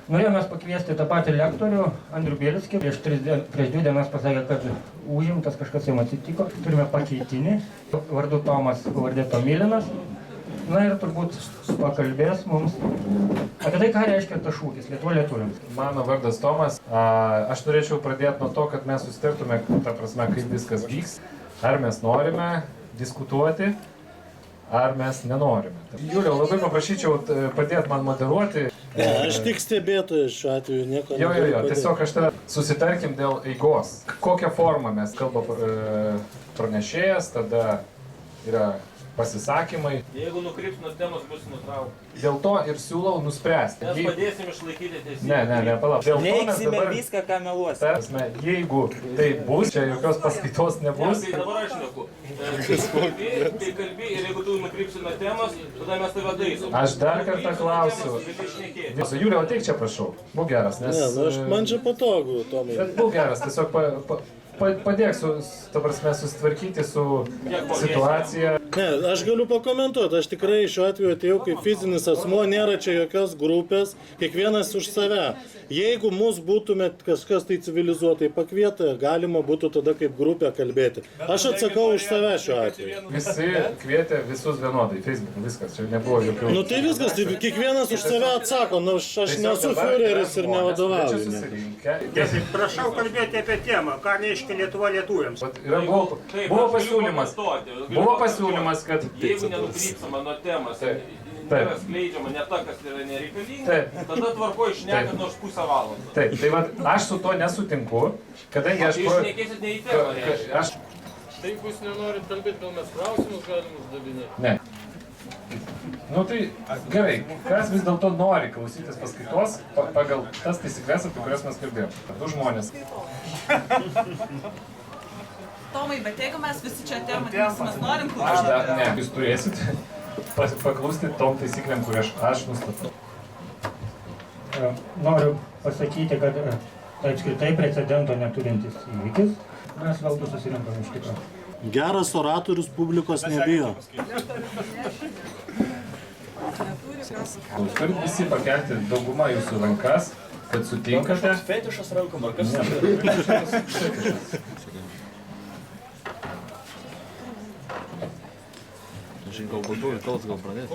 Norėjome pakviesti tą patį lektorių, Andrių Bielskį. Prieš 2 dienas pasakė, kad užimtas kažkas jam atsitiko. Turime pakeitinį, vardu Tomas, pavardė Tomilinas. Na ir turbūt pakalbės mums apie tai, ką reiškia tas šūkis Lietuva lietuviams. Mano vardas Tomas. Aš norėčiau pradėti nuo to, kad mes susitartume, ta prasme, kaip viskas vyks. Ar mes norime diskutuoti, ar mes nenorime. Juliau, labai paprašyčiau padėti man moderuoti. Ne, aš tik stebėtojas šiuo atveju, nieko Jo, tiesiog aš tada susitarkim dėl eigos. Kokią formą mes kalba pranešėjas, tada yra pasisakymai. Jeigu nukryps nuo temos, bus nutraukta. Dėl to ir siūlau nuspręsti. Mes padėsim išlaikyti teisybę. Ne, palauk. Neiksime viską, ką meluosime. Jeigu tai bus, čia jokios paskaitos nebus. Tai dabar aš neku. Tai kalbi ir jeigu tu nukrypsi nuo temos, tada mes tave daisom. Aš dar kartą klausiu. Juliau, ateik čia, prašau. Būk geras, nes... Ne, man čia patogu, Tomai. Bet būk geras, tiesiog padėk, ta prasme, susitvarkyti su situacija. Ne, aš galiu pakomentuoti, aš tikrai šiuo atveju atėjau kaip fizinis asmuo, nėra čia jokios grupės, kiekvienas už save. Jeigu mus būtumėt kažkas tai civilizuotai pakvietę, galima būtų tada kaip grupė kalbėti. Aš atsakau už save šiuo atveju. Visi kvietė visus vienodai, Facebook, viskas, čia nebuvo jokių... Nu tai viskas, tai kiekvienas už save atsako, nu aš nesu fiureris ir nevadovauju. Prašau kalbėti apie temą, ką reiškia Lietuva lietuviams. Buvo pasiūlymas, kad... Jeigu nenukrypsama nuo temos, yra skleidžiama ne ta, kas yra nereikalinga, tada tvarko išnekant nors pusę valandą. Taip, tai aš su to nesutinku, kadangi aš... Jūs šnekėsit ne į temą, reiškia. Tai jeigu jūs nenorit kalbėti, gal mes klausimus galim uždavinėti? Ne. Nu tai gerai, kas vis dėlto nori klausytis paskaitos pagal tas taisyklės, apie kurias mes kalbėjom? Du žmonės. Tomai, bet jeigu mes visi čia atėjom, mes norim klausyti. Ne, jūs turėsit paklausti tom taisyklėm, kurias aš nustatau. Noriu pasakyti, kad tai apskritai precedento neturintis įvykis. Mes veltui susirinkome iš tikro. Geras oratorius publikos nebijo. Jūs turit visi pakelti daugumą jūsų rankas, kad sutinkate. Fetišas rankom, ar kas? Gal būtų ir kalbas gal pradėti.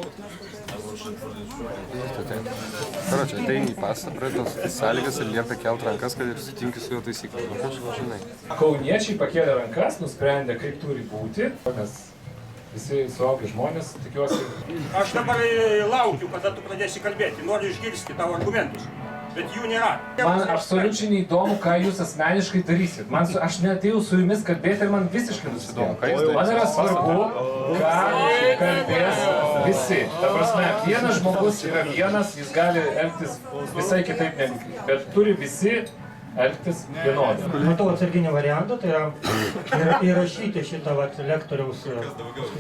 Karočią, ateini į pastatą, praeitos sąlygas ir liepia kelt rankas, kad ir sutinki su jo taisyklėm. Kauniečiai pakėlė rankas, nusprendė, kaip turi būti, nes visi suaugę žmonės, tikiuosi. Aš dabar laukiu, kada tu pradėsi kalbėti, noriu išgirsti tavo argumentus, bet jų nėra. Man absoliučiai neįdomu, ką jūs asmeniškai darysit. Aš neatėjau su jumis kalbėti ir man visiškai nusidomu. Man yra svarbu, ką kalbės visi. Ta prasme, vienas žmogus yra vienas, jis gali elgtis visai kitaip negu, bet turi visi elgtis vienodai. Matau atsarginį variantą, tai yra įrašyti šitą lektoriaus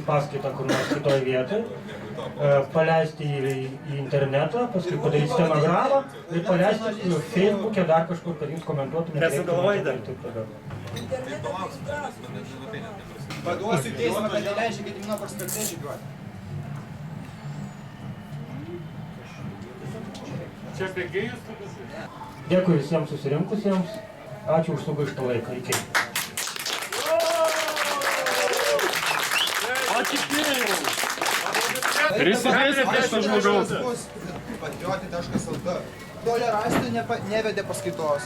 paskaitą kur nors kitoje vietoje, paleisti į internetą, paskui padaryti stenogramą ir paleisti Facebook'e dar kažkur, kad jūs komentuotumėte. Paduosiu teismą, kad neleidžia Gedimino prospekte žygiuoti. Čia bėgėjus tu visi? Dėkui visiems susirinkusiems. Ačiū už sugaištą laiką. Iki. Prisidėsi prie šito žmogaus. Patrioti.lt. Tolerastui nevedė paskaitos.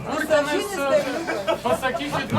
Kur tenais pasakykit